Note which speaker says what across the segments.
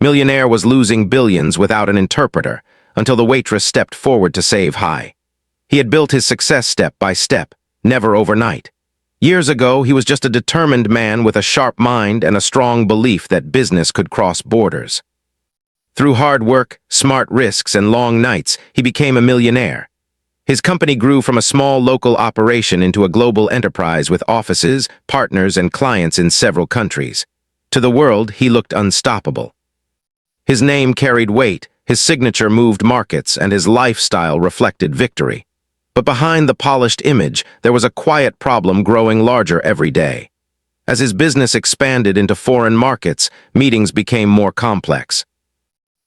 Speaker 1: Millionaire was losing billions without an interpreter until the waitress stepped forward to save Hai. He had built his success step by step, never overnight. Years ago, he was just a determined man with a sharp mind and a strong belief that business could cross borders. Through hard work, smart risks, and long nights, he became a millionaire. His company grew from a small local operation into a global enterprise with offices, partners, and clients in several countries. To the world, he looked unstoppable. His name carried weight, his signature moved markets, and his lifestyle reflected victory. But behind the polished image, there was a quiet problem growing larger every day. As his business expanded into foreign markets, meetings became more complex.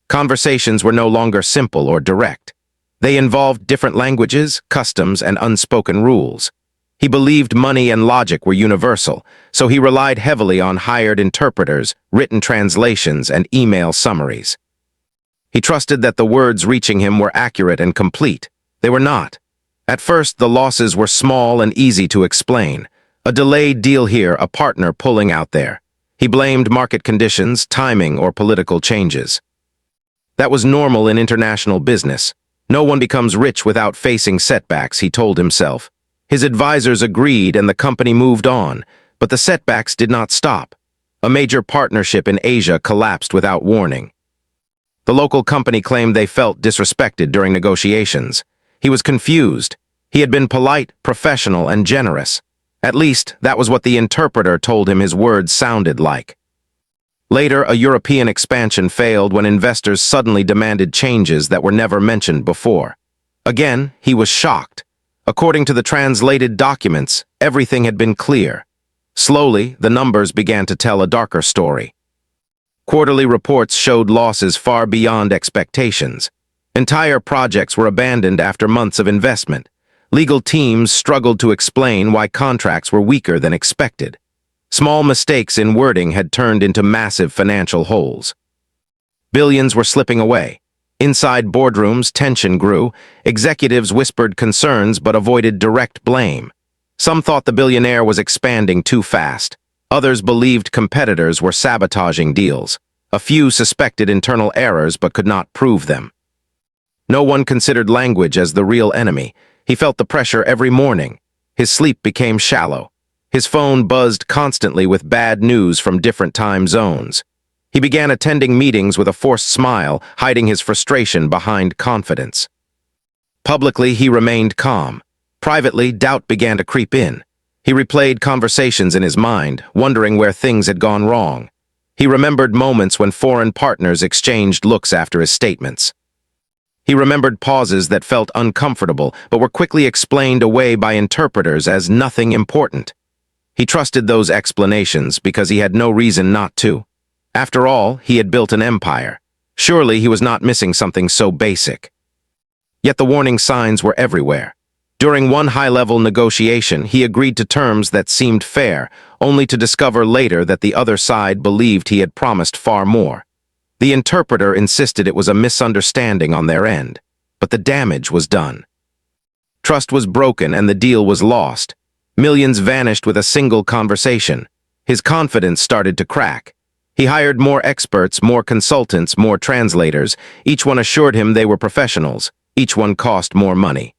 Speaker 1: Conversations were no longer simple or direct. They involved different languages, customs, and unspoken rules. He believed money and logic were universal, so he relied heavily on hired interpreters, written translations, and email summaries. He trusted that the words reaching him were accurate and complete. They were not. At first, the losses were small and easy to explain. A delayed deal here, a partner pulling out there. He blamed market conditions, timing, or political changes. That was normal in international business. No one becomes rich without facing setbacks, he told himself. His advisors agreed and the company moved on, but the setbacks did not stop. A major partnership in Asia collapsed without warning. The local company claimed they felt disrespected during negotiations. He was confused. He had been polite, professional, and generous. At least, that was what the interpreter told him his words sounded like. Later, a European expansion failed when investors suddenly demanded changes that were never mentioned before. Again, he was shocked. According to the translated documents, everything had been clear. Slowly, the numbers began to tell a darker story. Quarterly reports showed losses far beyond expectations. Entire projects were abandoned after months of investment. Legal teams struggled to explain why contracts were weaker than expected. Small mistakes in wording had turned into massive financial holes. Billions were slipping away. Inside boardrooms, tension grew. Executives whispered concerns but avoided direct blame. Some thought the billionaire was expanding too fast. Others believed competitors were sabotaging deals. A few suspected internal errors but could not prove them. No one considered language as the real enemy. He felt the pressure every morning. His sleep became shallow. His phone buzzed constantly with bad news from different time zones. He began attending meetings with a forced smile, hiding his frustration behind confidence. Publicly, he remained calm. Privately, doubt began to creep in. He replayed conversations in his mind, wondering where things had gone wrong. He remembered moments when foreign partners exchanged looks after his statements. He remembered pauses that felt uncomfortable but were quickly explained away by interpreters as nothing important. He trusted those explanations because he had no reason not to. After all, he had built an empire. Surely he was not missing something so basic. Yet the warning signs were everywhere. During one high-level negotiation, he agreed to terms that seemed fair, only to discover later that the other side believed he had promised far more. The interpreter insisted it was a misunderstanding on their end, but the damage was done. Trust was broken and the deal was lost. Millions vanished with a single conversation. His confidence started to crack. He hired more experts, more consultants, more translators. Each one assured him they were professionals. Each one cost more money.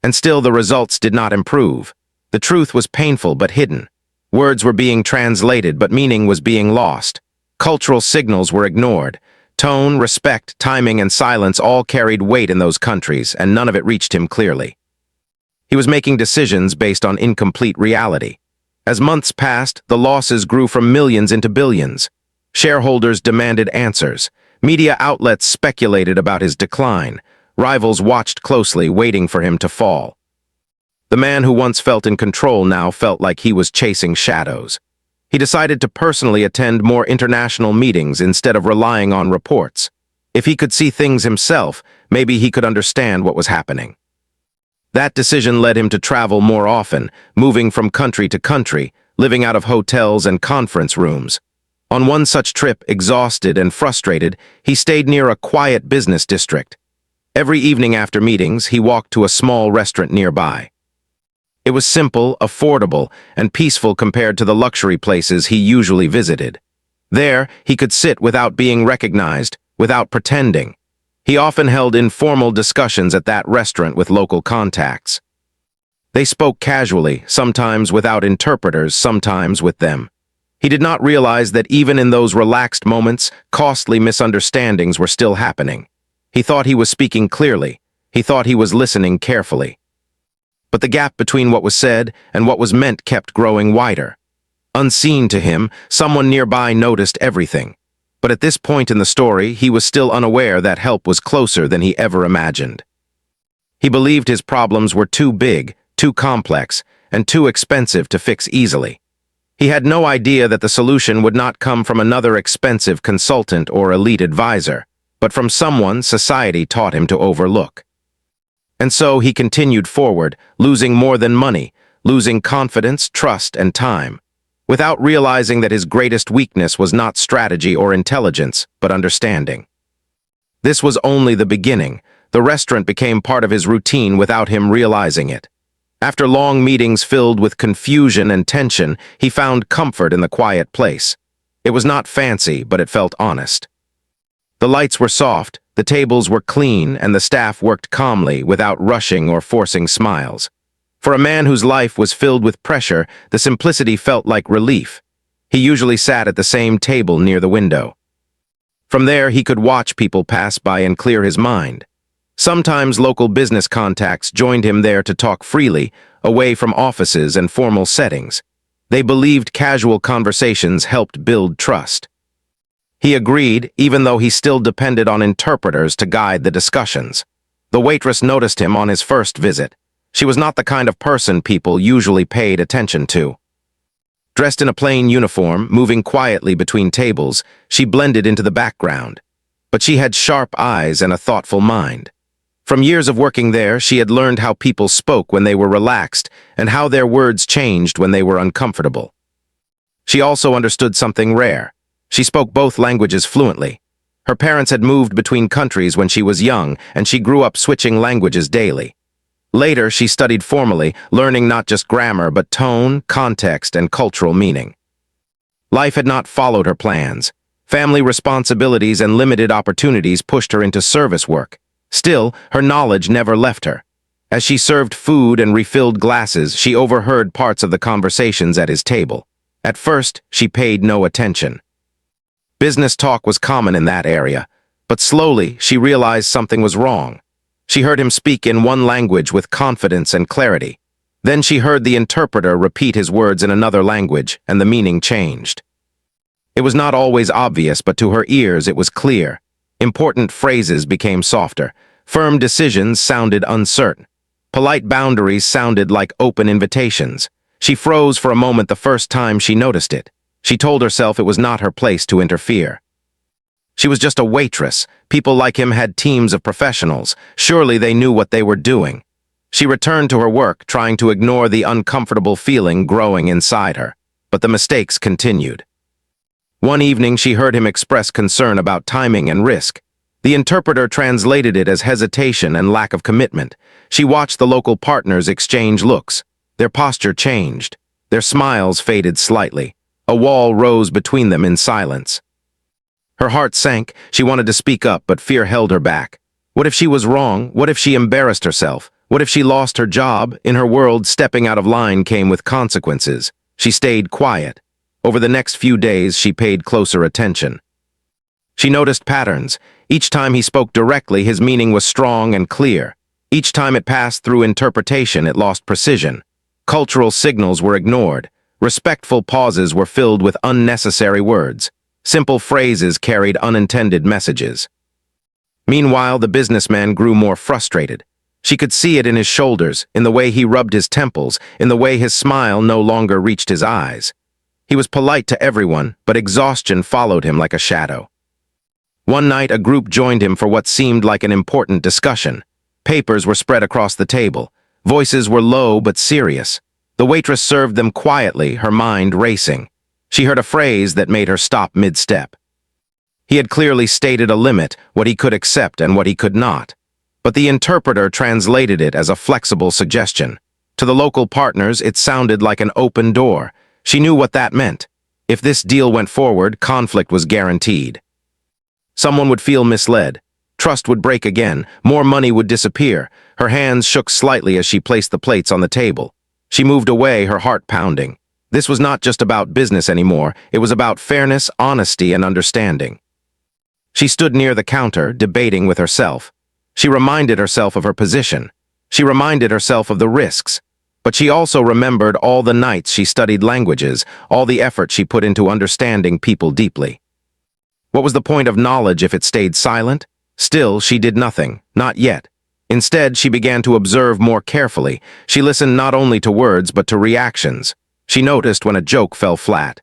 Speaker 1: And still the results did not improve. The truth was painful but hidden. Words were being translated, but meaning was being lost. Cultural signals were ignored. Tone, respect, timing, and silence all carried weight in those countries, and none of it reached him clearly. He was making decisions based on incomplete reality. As months passed, the losses grew from millions into billions. Shareholders demanded answers. Media outlets speculated about his decline. Rivals watched closely, waiting for him to fall. The man who once felt in control now felt like he was chasing shadows. He decided to personally attend more international meetings instead of relying on reports. If he could see things himself, maybe he could understand what was happening. That decision led him to travel more often, moving from country to country, living out of hotels and conference rooms. On one such trip, exhausted and frustrated, he stayed near a quiet business district. Every evening after meetings, he walked to a small restaurant nearby. It was simple, affordable, and peaceful compared to the luxury places he usually visited. There, he could sit without being recognized, without pretending. He often held informal discussions at that restaurant with local contacts. They spoke casually, sometimes without interpreters, sometimes with them. He did not realize that even in those relaxed moments, costly misunderstandings were still happening. He thought he was speaking clearly. He thought he was listening carefully. But the gap between what was said and what was meant kept growing wider. Unseen to him, someone nearby noticed everything. But at this point in the story, he was still unaware that help was closer than he ever imagined. He believed his problems were too big, too complex, and too expensive to fix easily. He had no idea that the solution would not come from another expensive consultant or elite advisor, but from someone society taught him to overlook. And so he continued forward, losing more than money, losing confidence, trust, and time, without realizing that his greatest weakness was not strategy or intelligence, but understanding. This was only the beginning. The restaurant became part of his routine without him realizing it. After long meetings filled with confusion and tension, he found comfort in the quiet place. It was not fancy, but it felt honest. The lights were soft, the tables were clean, and the staff worked calmly without rushing or forcing smiles. For a man whose life was filled with pressure, the simplicity felt like relief. He usually sat at the same table near the window. From there, he could watch people pass by and clear his mind. Sometimes local business contacts joined him there to talk freely, away from offices and formal settings. They believed casual conversations helped build trust. He agreed, even though he still depended on interpreters to guide the discussions. The waitress noticed him on his first visit. She was not the kind of person people usually paid attention to. Dressed in a plain uniform, moving quietly between tables, she blended into the background. But she had sharp eyes and a thoughtful mind. From years of working there, she had learned how people spoke when they were relaxed and how their words changed when they were uncomfortable. She also understood something rare. She spoke both languages fluently. Her parents had moved between countries when she was young, and she grew up switching languages daily. Later, she studied formally, learning not just grammar but tone, context, and cultural meaning. Life had not followed her plans. Family responsibilities and limited opportunities pushed her into service work. Still, her knowledge never left her. As she served food and refilled glasses, she overheard parts of the conversations at his table. At first, she paid no attention. Business talk was common in that area, but slowly she realized something was wrong. She heard him speak in one language with confidence and clarity. Then she heard the interpreter repeat his words in another language, and the meaning changed. It was not always obvious, but to her ears it was clear. Important phrases became softer. Firm decisions sounded uncertain. Polite boundaries sounded like open invitations. She froze for a moment the first time she noticed it. She told herself it was not her place to interfere. She was just a waitress. People like him had teams of professionals. Surely they knew what they were doing. She returned to her work, trying to ignore the uncomfortable feeling growing inside her. But the mistakes continued. One evening, she heard him express concern about timing and risk. The interpreter translated it as hesitation and lack of commitment. She watched the local partners exchange looks. Their posture changed. Their smiles faded slightly. A wall rose between them in silence. Her heart sank. She wanted to speak up, but fear held her back. What if she was wrong? What if she embarrassed herself? What if she lost her job? In her world, stepping out of line came with consequences. She stayed quiet. Over the next few days, she paid closer attention. She noticed patterns. Each time he spoke directly, his meaning was strong and clear. Each time it passed through interpretation, it lost precision. Cultural signals were ignored. Respectful pauses were filled with unnecessary words. Simple phrases carried unintended messages. Meanwhile, the businessman grew more frustrated. She could see it in his shoulders, in the way he rubbed his temples, in the way his smile no longer reached his eyes. He was polite to everyone, but exhaustion followed him like a shadow. One night, a group joined him for what seemed like an important discussion. Papers were spread across the table. Voices were low but serious. The waitress served them quietly, her mind racing. She heard a phrase that made her stop mid-step. He had clearly stated a limit, what he could accept and what he could not. But the interpreter translated it as a flexible suggestion. To the local partners, it sounded like an open door. She knew what that meant. If this deal went forward, conflict was guaranteed. Someone would feel misled. Trust would break again. More money would disappear. Her hands shook slightly as she placed the plates on the table. She moved away, her heart pounding. This was not just about business anymore. It was about fairness, honesty, and understanding. She stood near the counter, debating with herself. She reminded herself of her position. She reminded herself of the risks. But she also remembered all the nights she studied languages, all the effort she put into understanding people deeply. What was the point of knowledge if it stayed silent? Still, she did nothing, not yet. Instead, she began to observe more carefully. She listened not only to words, but to reactions. She noticed when a joke fell flat.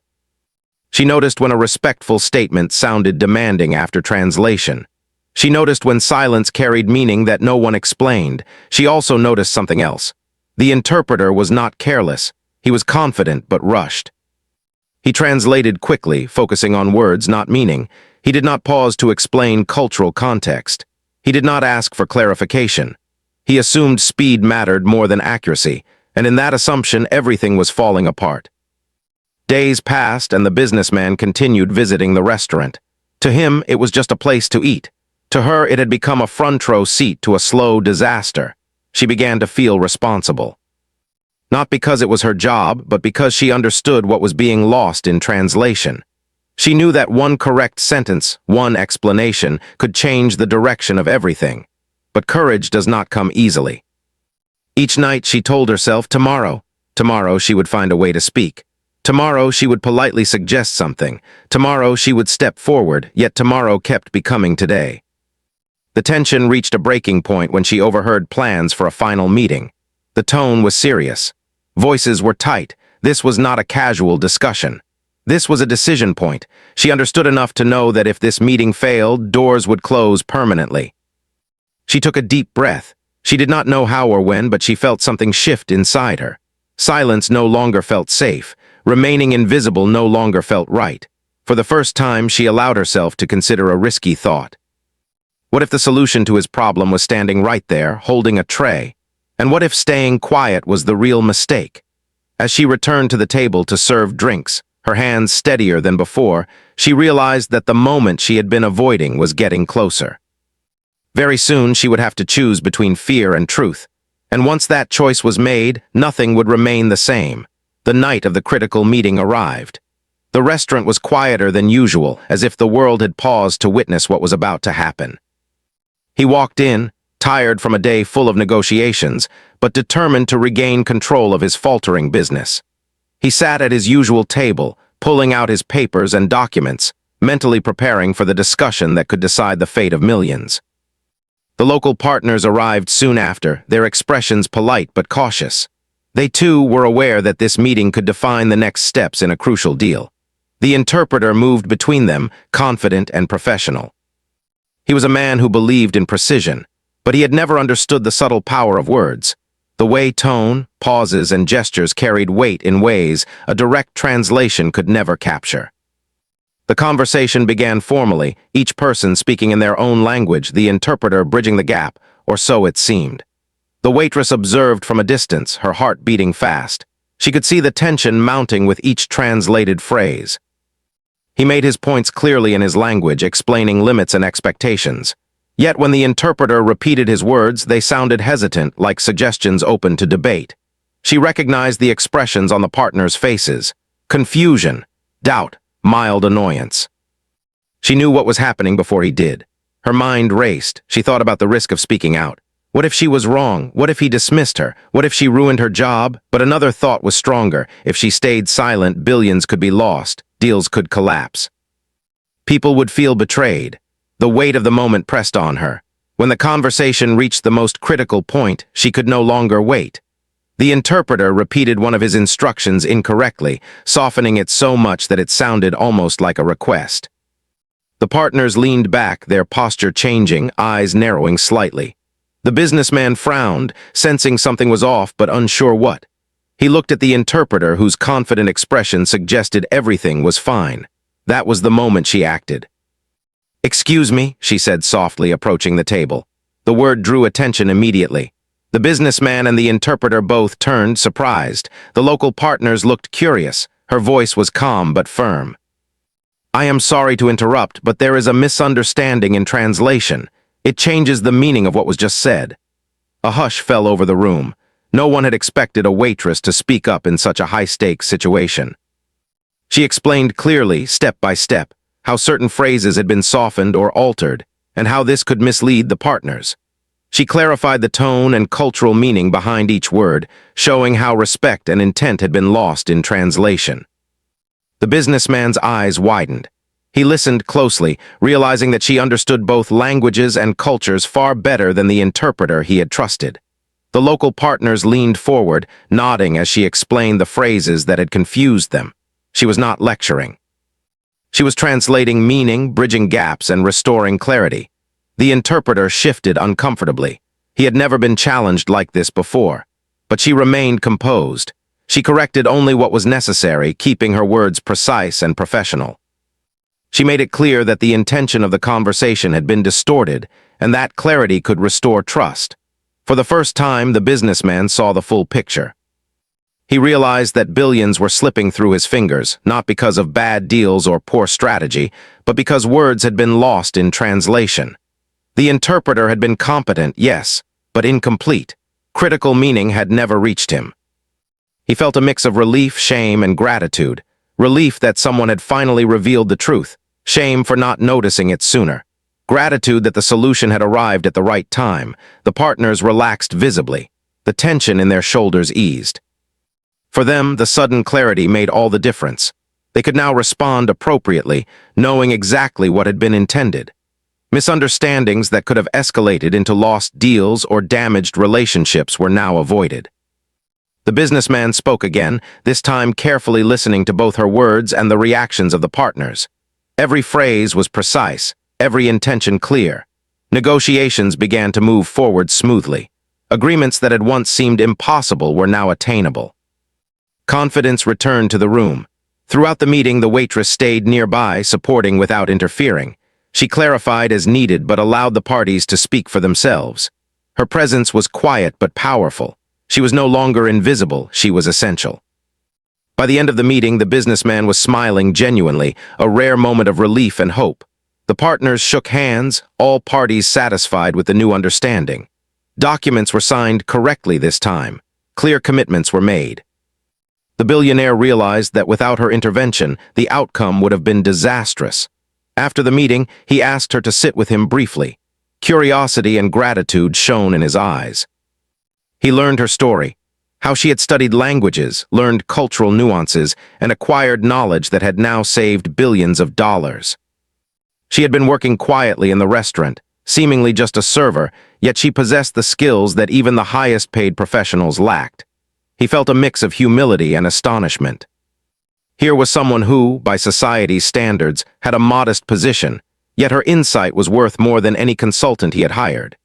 Speaker 1: She noticed when a respectful statement sounded demanding after translation. She noticed when silence carried meaning that no one explained. She also noticed something else. The interpreter was not careless. He was confident but rushed. He translated quickly, focusing on words, not meaning. He did not pause to explain cultural context. He did not ask for clarification. He assumed speed mattered more than accuracy, and in that assumption, everything was falling apart. Days passed, and the businessman continued visiting the restaurant. To him, it was just a place to eat. To her, it had become a front row seat to a slow disaster. She began to feel responsible. Not because it was her job, but because she understood what was being lost in translation. She knew that one correct sentence, one explanation, could change the direction of everything. But courage does not come easily. Each night she told herself, tomorrow she would find a way to speak. Tomorrow she would politely suggest something. Tomorrow she would step forward, yet tomorrow kept becoming today. The tension reached a breaking point when she overheard plans for a final meeting. The tone was serious. Voices were tight. This was not a casual discussion. This was a decision point. She understood enough to know that if this meeting failed, doors would close permanently. She took a deep breath. She did not know how or when, but she felt something shift inside her. Silence no longer felt safe. Remaining invisible no longer felt right. For the first time, she allowed herself to consider a risky thought. What if the solution to his problem was standing right there, holding a tray? And what if staying quiet was the real mistake? As she returned to the table to serve drinks, her hands steadier than before, she realized that the moment she had been avoiding was getting closer. Very soon, she would have to choose between fear and truth. And once that choice was made, nothing would remain the same. The night of the critical meeting arrived. The restaurant was quieter than usual, as if the world had paused to witness what was about to happen. He walked in, tired from a day full of negotiations, but determined to regain control of his faltering business. He sat at his usual table, pulling out his papers and documents, mentally preparing for the discussion that could decide the fate of millions. The local partners arrived soon after, their expressions polite but cautious. They too were aware that this meeting could define the next steps in a crucial deal. The interpreter moved between them, confident and professional. He was a man who believed in precision, but he had never understood the subtle power of words. The way tone, pauses, and gestures carried weight in ways a direct translation could never capture. The conversation began formally, each person speaking in their own language, the interpreter bridging the gap, or so it seemed. The waitress observed from a distance, her heart beating fast. She could see the tension mounting with each translated phrase. He made his points clearly in his language, explaining limits and expectations. Yet when the interpreter repeated his words, they sounded hesitant, like suggestions open to debate. She recognized the expressions on the partners' faces: confusion, doubt, mild annoyance. She knew what was happening before he did. Her mind raced. She thought about the risk of speaking out. What if she was wrong? What if he dismissed her? What if she ruined her job? But another thought was stronger. If she stayed silent, billions could be lost. Deals could collapse. People would feel betrayed. The weight of the moment pressed on her. When the conversation reached the most critical point, she could no longer wait. The interpreter repeated one of his instructions incorrectly, softening it so much that it sounded almost like a request. The partners leaned back, their posture changing, eyes narrowing slightly. The businessman frowned, sensing something was off but unsure what. He looked at the interpreter, whose confident expression suggested everything was fine. That was the moment she acted. "Excuse me," she said softly, approaching the table. The word drew attention immediately. The businessman and the interpreter both turned, surprised. The local partners looked curious. Her voice was calm but firm. "I am sorry to interrupt, but there is a misunderstanding in translation. It changes the meaning of what was just said." A hush fell over the room. No one had expected a waitress to speak up in such a high-stakes situation. She explained clearly, step by step, how certain phrases had been softened or altered, and how this could mislead the partners. She clarified the tone and cultural meaning behind each word, showing how respect and intent had been lost in translation. The businessman's eyes widened. He listened closely, realizing that she understood both languages and cultures far better than the interpreter he had trusted. The local partners leaned forward, nodding as she explained the phrases that had confused them. She was not lecturing. She was translating meaning, bridging gaps, and restoring clarity. The interpreter shifted uncomfortably. He had never been challenged like this before. But she remained composed. She corrected only what was necessary, keeping her words precise and professional. She made it clear that the intention of the conversation had been distorted, and that clarity could restore trust. For the first time, the businessman saw the full picture. He realized that billions were slipping through his fingers, not because of bad deals or poor strategy, but because words had been lost in translation. The interpreter had been competent, yes, but incomplete. Critical meaning had never reached him. He felt a mix of relief, shame, and gratitude. Relief that someone had finally revealed the truth. Shame for not noticing it sooner. Gratitude that the solution had arrived at the right time. The partners relaxed visibly. The tension in their shoulders eased. For them, the sudden clarity made all the difference. They could now respond appropriately, knowing exactly what had been intended. Misunderstandings that could have escalated into lost deals or damaged relationships were now avoided. The businessman spoke again, this time carefully listening to both her words and the reactions of the partners. Every phrase was precise, every intention clear. Negotiations began to move forward smoothly. Agreements that had once seemed impossible were now attainable. Confidence returned to the room. Throughout the meeting, the waitress stayed nearby, supporting without interfering. She clarified as needed but allowed the parties to speak for themselves. Her presence was quiet but powerful. She was no longer invisible, she was essential. By the end of the meeting, the businessman was smiling genuinely, a rare moment of relief and hope. The partners shook hands, all parties satisfied with the new understanding. Documents were signed correctly this time. Clear commitments were made. The billionaire realized that without her intervention, the outcome would have been disastrous. After the meeting, he asked her to sit with him briefly. Curiosity and gratitude shone in his eyes. He learned her story, how she had studied languages, learned cultural nuances, and acquired knowledge that had now saved billions of dollars. She had been working quietly in the restaurant, seemingly just a server, yet she possessed the skills that even the highest-paid professionals lacked. He felt a mix of humility and astonishment. Here was someone who, by society's standards, had a modest position, yet her insight was worth more than any consultant he had hired.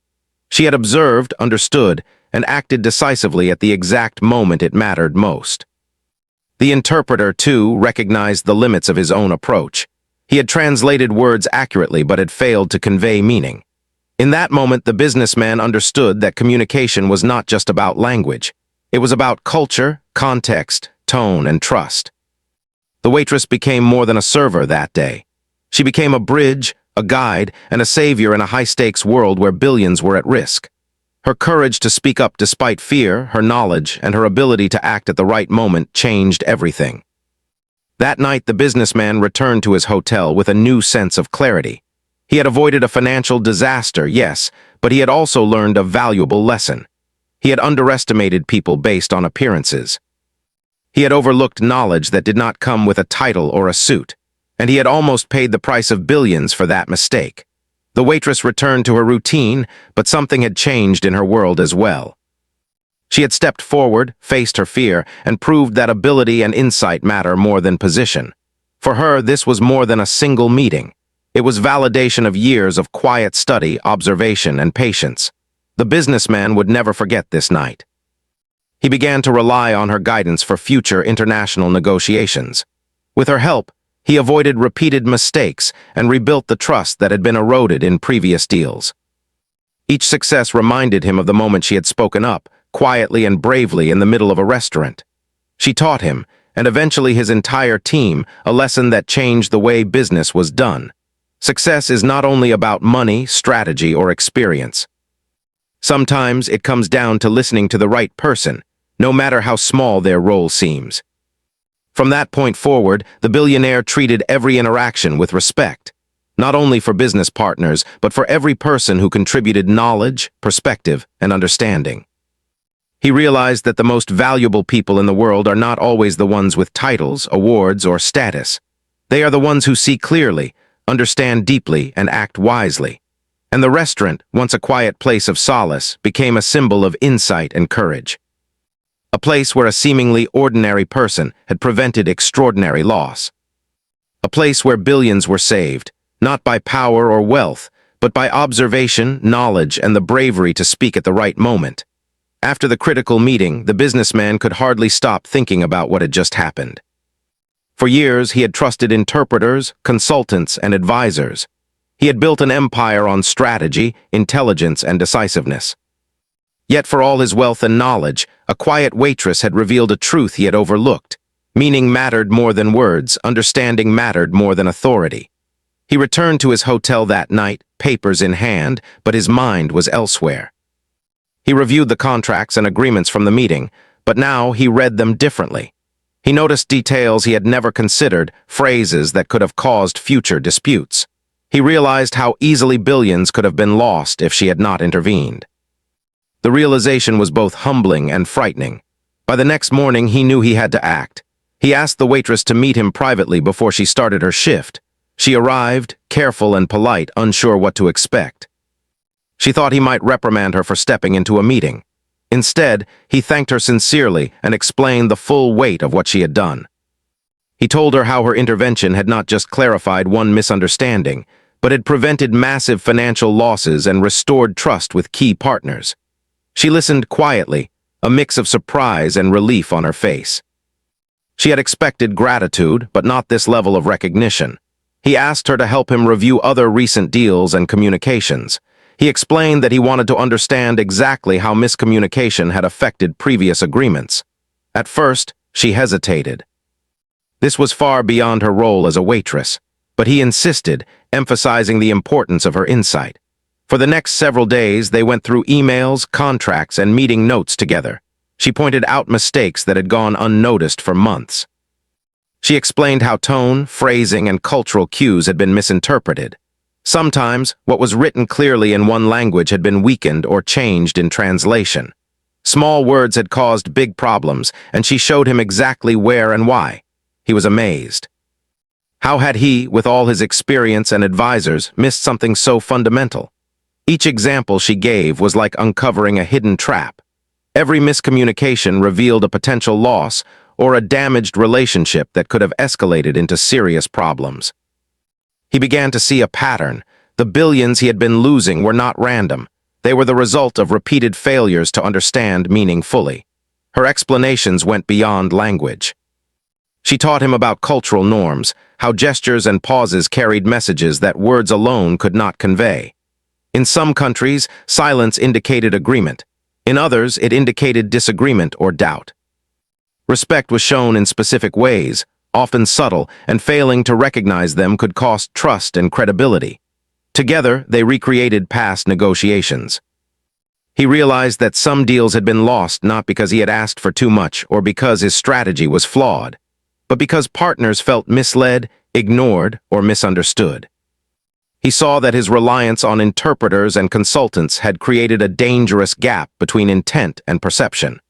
Speaker 1: She had observed, understood, and acted decisively at the exact moment it mattered most. The interpreter, too, recognized the limits of his own approach. He had translated words accurately but had failed to convey meaning. In that moment, the businessman understood that communication was not just about language. It was about culture, context, tone, and trust. The waitress became more than a server that day. She became a bridge, a guide, and a savior in a high-stakes world where billions were at risk. Her courage to speak up despite fear, her knowledge, and her ability to act at the right moment changed everything. That night, the businessman returned to his hotel with a new sense of clarity. He had avoided a financial disaster, yes, but he had also learned a valuable lesson. He had underestimated people based on appearances. He had overlooked knowledge that did not come with a title or a suit, and he had almost paid the price of billions for that mistake. The waitress returned to her routine, but something had changed in her world as well. She had stepped forward, faced her fear, and proved that ability and insight matter more than position. For her, this was more than a single meeting. It was validation of years of quiet study, observation, and patience. The businessman would never forget this night. He began to rely on her guidance for future international negotiations. With her help, he avoided repeated mistakes and rebuilt the trust that had been eroded in previous deals. Each success reminded him of the moment she had spoken up, quietly and bravely in the middle of a restaurant. She taught him, and eventually his entire team, a lesson that changed the way business was done. Success is not only about money, strategy, or experience. Sometimes it comes down to listening to the right person, no matter how small their role seems. From that point forward, the billionaire treated every interaction with respect, not only for business partners, but for every person who contributed knowledge, perspective, and understanding. He realized that the most valuable people in the world are not always the ones with titles, awards, or status. They are the ones who see clearly, understand deeply, and act wisely. And the restaurant, once a quiet place of solace, became a symbol of insight and courage. A place where a seemingly ordinary person had prevented extraordinary loss. A place where billions were saved, not by power or wealth, but by observation, knowledge, and the bravery to speak at the right moment. After the critical meeting, the businessman could hardly stop thinking about what had just happened. For years, he had trusted interpreters, consultants, and advisors. He had built an empire on strategy, intelligence, and decisiveness. Yet for all his wealth and knowledge, a quiet waitress had revealed a truth he had overlooked. Meaning mattered more than words, understanding mattered more than authority. He returned to his hotel that night, papers in hand, but his mind was elsewhere. He reviewed the contracts and agreements from the meeting, but now he read them differently. He noticed details he had never considered, phrases that could have caused future disputes. He realized how easily billions could have been lost if she had not intervened. The realization was both humbling and frightening. By the next morning, he knew he had to act. He asked the waitress to meet him privately before she started her shift. She arrived, careful and polite, unsure what to expect. She thought he might reprimand her for stepping into a meeting. Instead, he thanked her sincerely and explained the full weight of what she had done. He told her how her intervention had not just clarified one misunderstanding, but had prevented massive financial losses and restored trust with key partners. She listened quietly, a mix of surprise and relief on her face. She had expected gratitude, but not this level of recognition. He asked her to help him review other recent deals and communications. He explained that he wanted to understand exactly how miscommunication had affected previous agreements. At first, she hesitated. This was far beyond her role as a waitress, but he insisted, emphasizing the importance of her insight. For the next several days, they went through emails, contracts, and meeting notes together. She pointed out mistakes that had gone unnoticed for months. She explained how tone, phrasing, and cultural cues had been misinterpreted. Sometimes, what was written clearly in one language had been weakened or changed in translation. Small words had caused big problems, and she showed him exactly where and why. He was amazed. How had he, with all his experience and advisors, missed something so fundamental? Each example she gave was like uncovering a hidden trap. Every miscommunication revealed a potential loss or a damaged relationship that could have escalated into serious problems. He began to see a pattern. The billions he had been losing were not random. They were the result of repeated failures to understand meaning fully. Her explanations went beyond language. She taught him about cultural norms, how gestures and pauses carried messages that words alone could not convey. In some countries, silence indicated agreement. In others, it indicated disagreement or doubt. Respect was shown in specific ways, often subtle, and failing to recognize them could cost trust and credibility. Together, they recreated past negotiations. He realized that some deals had been lost not because he had asked for too much or because his strategy was flawed, but because partners felt misled, ignored, or misunderstood. He saw that his reliance on interpreters and consultants had created a dangerous gap between intent and perception.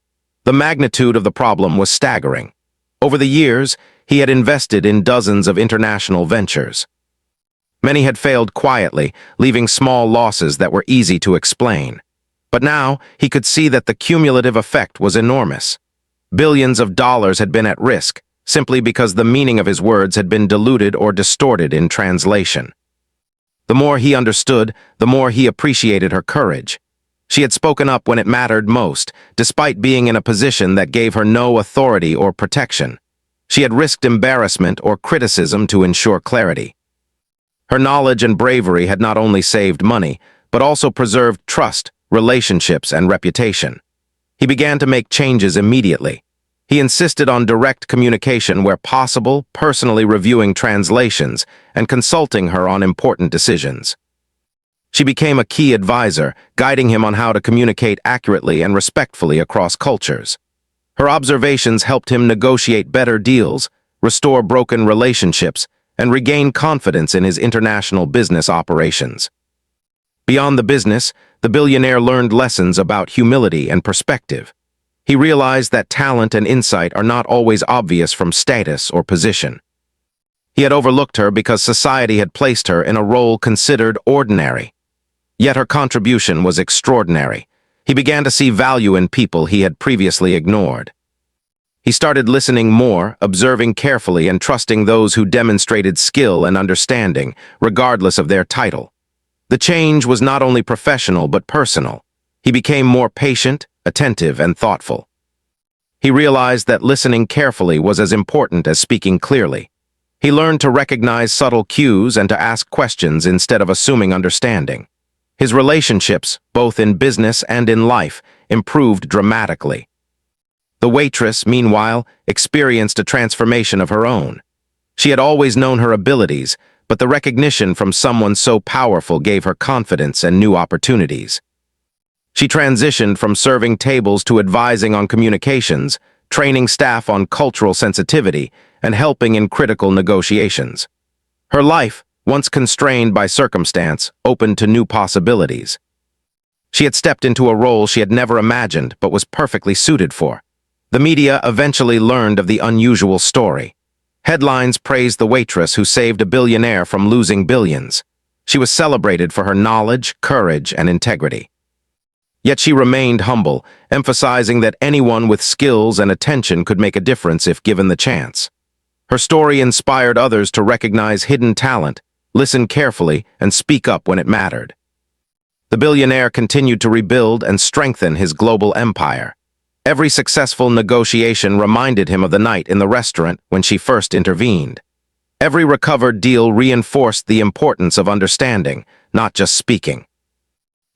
Speaker 1: The magnitude of the problem was staggering. Over the years, he had invested in dozens of international ventures. Many had failed quietly, leaving small losses that were easy to explain. But now, he could see that the cumulative effect was enormous. Billions of dollars had been at risk, simply because the meaning of his words had been diluted or distorted in translation. The more he understood, the more he appreciated her courage. She had spoken up when it mattered most, despite being in a position that gave her no authority or protection. She had risked embarrassment or criticism to ensure clarity. Her knowledge and bravery had not only saved money, but also preserved trust, relationships, and reputation. He began to make changes immediately. He insisted on direct communication where possible, personally reviewing translations and consulting her on important decisions. She became a key advisor, guiding him on how to communicate accurately and respectfully across cultures. Her observations helped him negotiate better deals, restore broken relationships, and regain confidence in his international business operations. Beyond the business, the billionaire learned lessons about humility and perspective. He realized that talent and insight are not always obvious from status or position. He had overlooked her because society had placed her in a role considered ordinary. Yet her contribution was extraordinary. He began to see value in people he had previously ignored. He started listening more, observing carefully, and trusting those who demonstrated skill and understanding, regardless of their title. The change was not only professional but personal. He became more patient, attentive, and thoughtful. He realized that listening carefully was as important as speaking clearly. He learned to recognize subtle cues and to ask questions instead of assuming understanding. His relationships, both in business and in life, improved dramatically. The waitress, meanwhile, experienced a transformation of her own. She had always known her abilities, but the recognition from someone so powerful gave her confidence and new opportunities. She transitioned from serving tables to advising on communications, training staff on cultural sensitivity, and helping in critical negotiations. Her life, once constrained by circumstance, opened to new possibilities. She had stepped into a role she had never imagined but was perfectly suited for. The media eventually learned of the unusual story. Headlines praised the waitress who saved a billionaire from losing billions. She was celebrated for her knowledge, courage, and integrity. Yet she remained humble, emphasizing that anyone with skills and attention could make a difference if given the chance. Her story inspired others to recognize hidden talent, listen carefully, and speak up when it mattered. The billionaire continued to rebuild and strengthen his global empire. Every successful negotiation reminded him of the night in the restaurant when she first intervened. Every recovered deal reinforced the importance of understanding, not just speaking.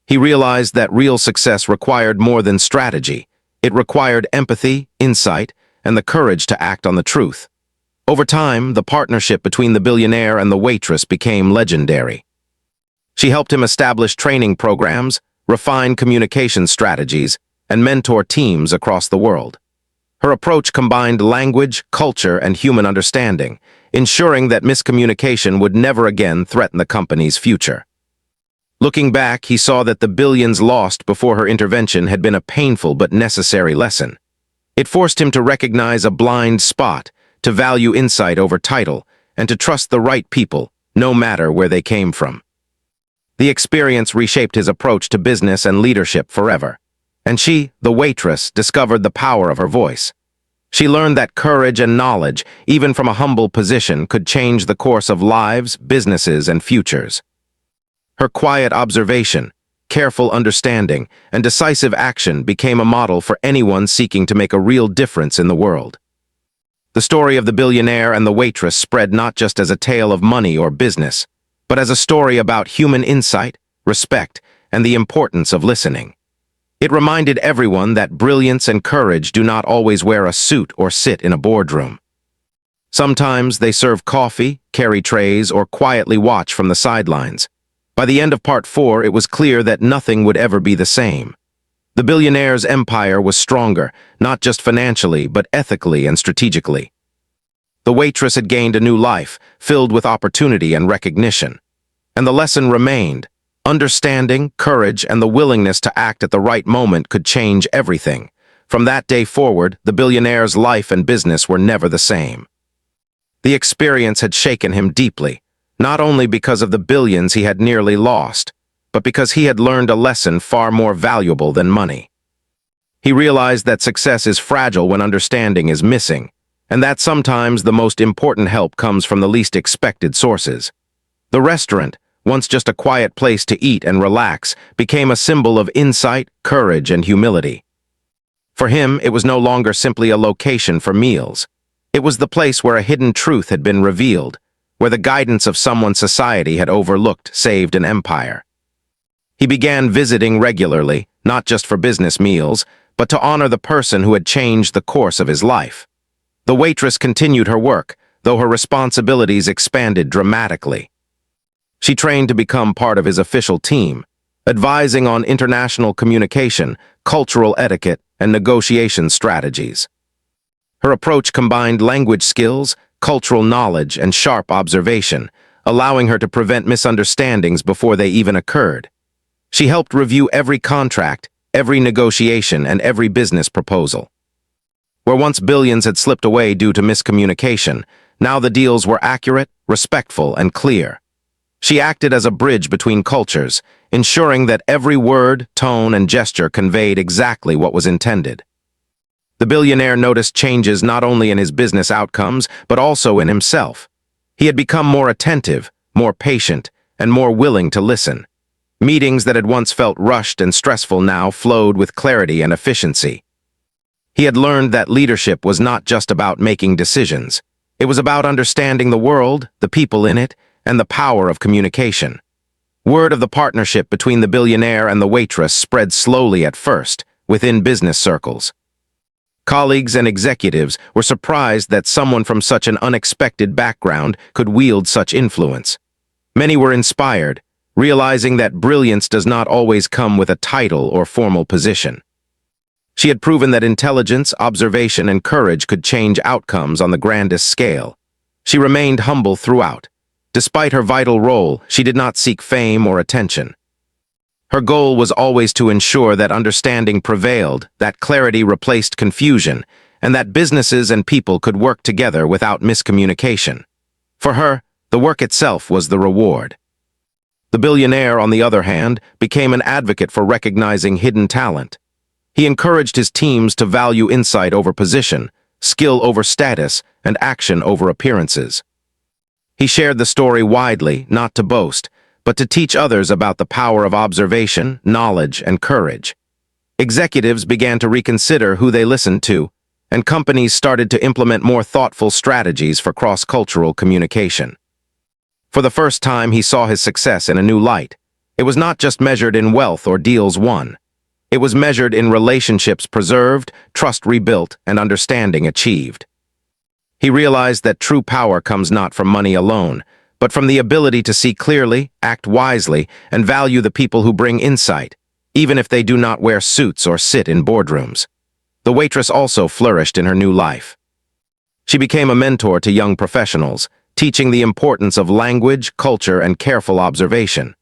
Speaker 1: He realized that real success required more than strategy. It required empathy, insight, and the courage to act on the truth. Over time, the partnership between the billionaire and the waitress became legendary. She helped him establish training programs, refine communication strategies, and mentor teams across the world. Her approach combined language, culture, and human understanding, ensuring that miscommunication would never again threaten the company's future. Looking back, he saw that the billions lost before her intervention had been a painful but necessary lesson. It forced him to recognize a blind spot, to value insight over title, and to trust the right people, no matter where they came from. The experience reshaped his approach to business and leadership forever. And she, the waitress, discovered the power of her voice. She learned that courage and knowledge, even from a humble position, could change the course of lives, businesses, and futures. Her quiet observation, careful understanding, and decisive action became a model for anyone seeking to make a real difference in the world. The story of the billionaire and the waitress spread not just as a tale of money or business, but as a story about human insight, respect, and the importance of listening. It reminded everyone that brilliance and courage do not always wear a suit or sit in a boardroom. Sometimes they serve coffee, carry trays, or quietly watch from the sidelines. By the end of Part 4, it was clear that nothing would ever be the same. The billionaire's empire was stronger, not just financially, but ethically and strategically. The waitress had gained a new life, filled with opportunity and recognition. And the lesson remained. Understanding, courage, and the willingness to act at the right moment could change everything. From that day forward, the billionaire's life and business were never the same. The experience had shaken him deeply, not only because of the billions he had nearly lost, but because he had learned a lesson far more valuable than money. He realized that success is fragile when understanding is missing, and that sometimes the most important help comes from the least expected sources. The restaurant, once just a quiet place to eat and relax, became a symbol of insight, courage, and humility. For him, it was no longer simply a location for meals. It was the place where a hidden truth had been revealed, where the guidance of someone society had overlooked saved an empire. He began visiting regularly, not just for business meals, but to honor the person who had changed the course of his life. The waitress continued her work, though her responsibilities expanded dramatically. She trained to become part of his official team, advising on international communication, cultural etiquette, and negotiation strategies. Her approach combined language skills, cultural knowledge, and sharp observation, allowing her to prevent misunderstandings before they even occurred. She helped review every contract, every negotiation, and every business proposal. Where once billions had slipped away due to miscommunication, now the deals were accurate, respectful, and clear. She acted as a bridge between cultures, ensuring that every word, tone, and gesture conveyed exactly what was intended. The billionaire noticed changes not only in his business outcomes, but also in himself. He had become more attentive, more patient, and more willing to listen. Meetings that had once felt rushed and stressful now flowed with clarity and efficiency. He had learned that leadership was not just about making decisions. It was about understanding the world, the people in it, and the power of communication. Word of the partnership between the billionaire and the waitress spread slowly at first, within business circles. Colleagues and executives were surprised that someone from such an unexpected background could wield such influence. Many were inspired, realizing that brilliance does not always come with a title or formal position. She had proven that intelligence, observation, and courage could change outcomes on the grandest scale. She remained humble throughout. Despite her vital role, she did not seek fame or attention. Her goal was always to ensure that understanding prevailed, that clarity replaced confusion, and that businesses and people could work together without miscommunication. For her, the work itself was the reward. The billionaire, on the other hand, became an advocate for recognizing hidden talent. He encouraged his teams to value insight over position, skill over status, and action over appearances. He shared the story widely, not to boast, but to teach others about the power of observation, knowledge, and courage. Executives began to reconsider who they listened to, and companies started to implement more thoughtful strategies for cross-cultural communication. For the first time, he saw his success in a new light. It was not just measured in wealth or deals won. It was measured in relationships preserved, trust rebuilt, and understanding achieved. He realized that true power comes not from money alone, but from the ability to see clearly, act wisely, and value the people who bring insight, even if they do not wear suits or sit in boardrooms. The waitress also flourished in her new life. She became a mentor to young professionals, teaching the importance of language, culture, and careful observation.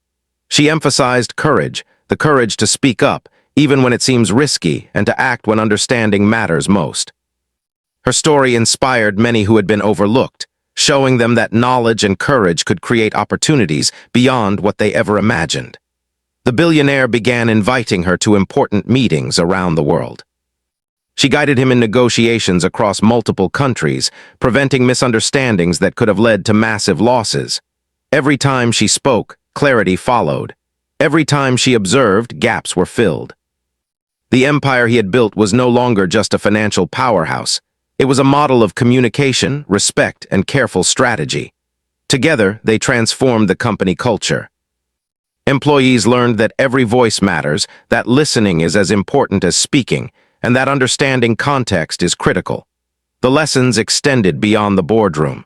Speaker 1: She emphasized courage, the courage to speak up, even when it seems risky, and to act when understanding matters most. Her story inspired many who had been overlooked, showing them that knowledge and courage could create opportunities beyond what they ever imagined. The billionaire began inviting her to important meetings around the world. She guided him in negotiations across multiple countries, preventing misunderstandings that could have led to massive losses. Every time she spoke, clarity followed. Every time she observed, gaps were filled. The empire he had built was no longer just a financial powerhouse. It was a model of communication, respect, and careful strategy. Together, they transformed the company culture. Employees learned that every voice matters, that listening is as important as speaking, and that understanding context is critical. The lessons extended beyond the boardroom.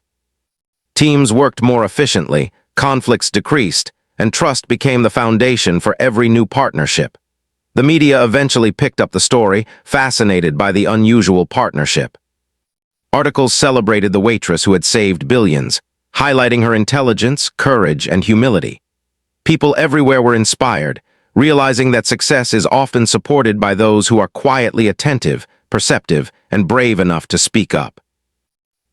Speaker 1: Teams worked more efficiently, conflicts decreased, and trust became the foundation for every new partnership. The media eventually picked up the story, fascinated by the unusual partnership. Articles celebrated the waitress who had saved billions, highlighting her intelligence, courage, and humility. People everywhere were inspired, realizing that success is often supported by those who are quietly attentive, perceptive, and brave enough to speak up.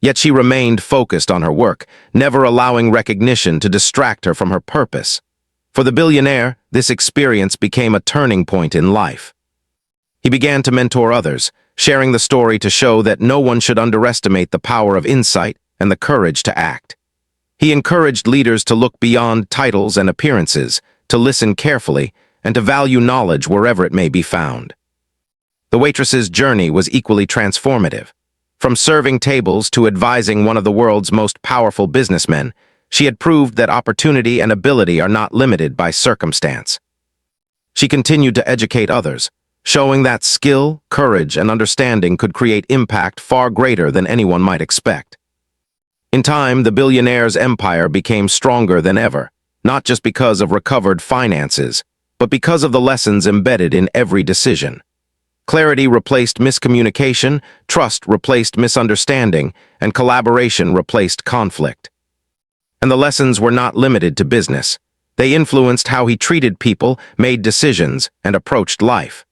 Speaker 1: Yet she remained focused on her work, never allowing recognition to distract her from her purpose. For the billionaire, this experience became a turning point in life. He began to mentor others, sharing the story to show that no one should underestimate the power of insight and the courage to act. He encouraged leaders to look beyond titles and appearances, to listen carefully, and to value knowledge wherever it may be found. The waitress's journey was equally transformative. From serving tables to advising one of the world's most powerful businessmen, she had proved that opportunity and ability are not limited by circumstance. She continued to educate others, showing that skill, courage, and understanding could create impact far greater than anyone might expect. In time, the billionaire's empire became stronger than ever, not just because of recovered finances, but because of the lessons embedded in every decision. Clarity replaced miscommunication, trust replaced misunderstanding, and collaboration replaced conflict. And the lessons were not limited to business. They influenced how he treated people, made decisions, and approached life.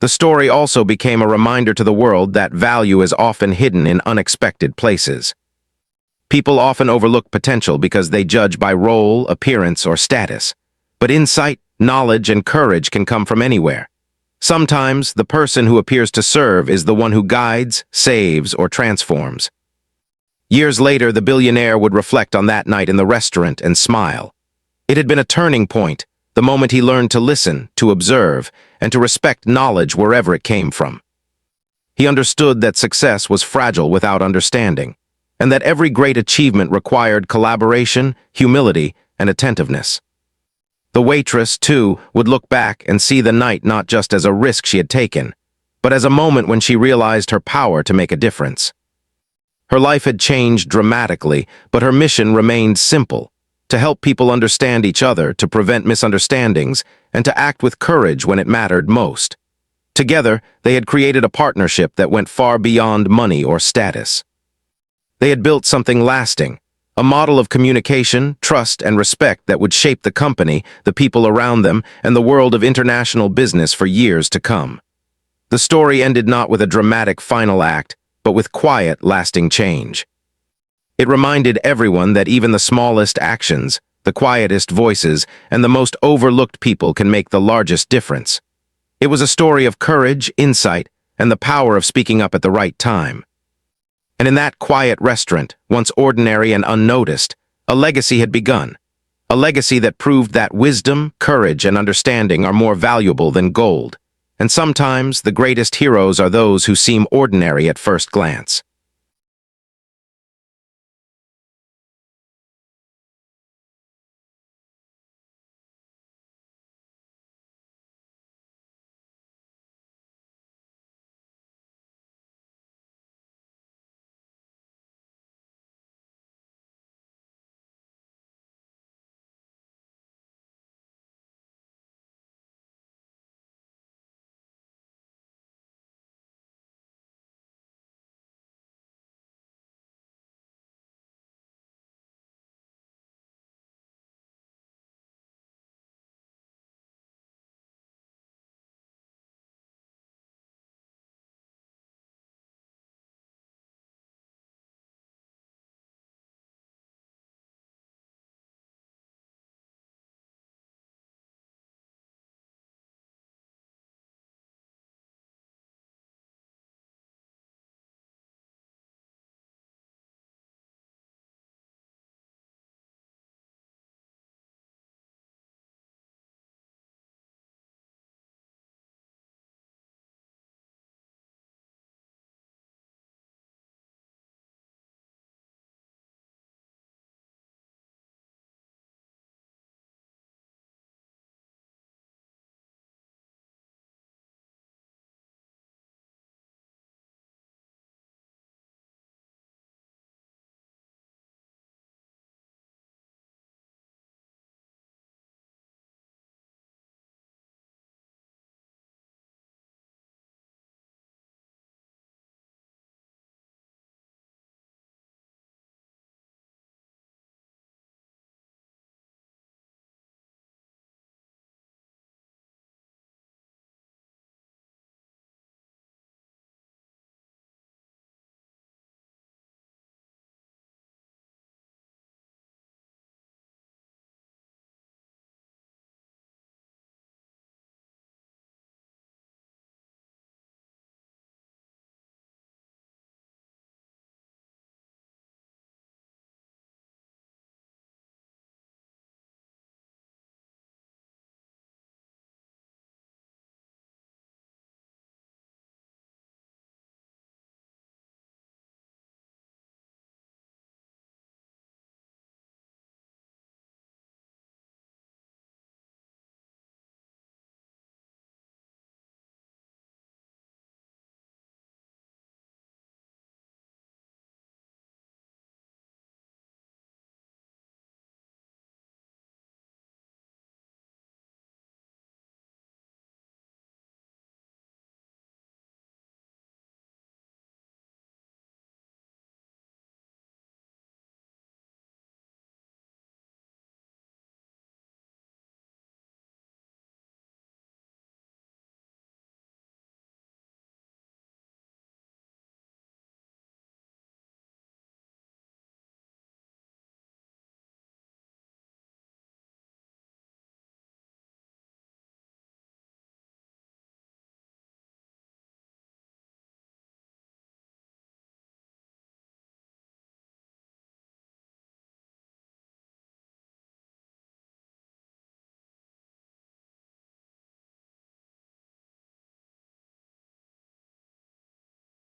Speaker 1: The story also became a reminder to the world that value is often hidden in unexpected places. People often overlook potential because they judge by role, appearance, or status. But insight, knowledge, and courage can come from anywhere. Sometimes, the person who appears to serve is the one who guides, saves, or transforms. Years later, the billionaire would reflect on that night in the restaurant and smile. It had been a turning point, the moment he learned to listen, to observe, and to respect knowledge wherever it came from. He understood that success was fragile without understanding, and that every great achievement required collaboration, humility, and attentiveness. The waitress, too, would look back and see the night not just as a risk she had taken, but as a moment when she realized her power to make a difference. Her life had changed dramatically, but her mission remained simple: to help people understand each other, to prevent misunderstandings, and to act with courage when it mattered most. Together, they had created a partnership that went far beyond money or status. They had built something lasting, a model of communication, trust, and respect that would shape the company, the people around them, and the world of international business for years to come. The story ended not with a dramatic final act, but with quiet, lasting change. It reminded everyone that even the smallest actions, the quietest voices, and the most overlooked people can make the largest difference. It was a story of courage, insight, and the power of speaking up at the right time. And in that quiet restaurant, once ordinary and unnoticed, a legacy had begun. A legacy that proved that wisdom, courage, and understanding are more valuable than gold. And sometimes, the greatest heroes are those who seem ordinary at first glance.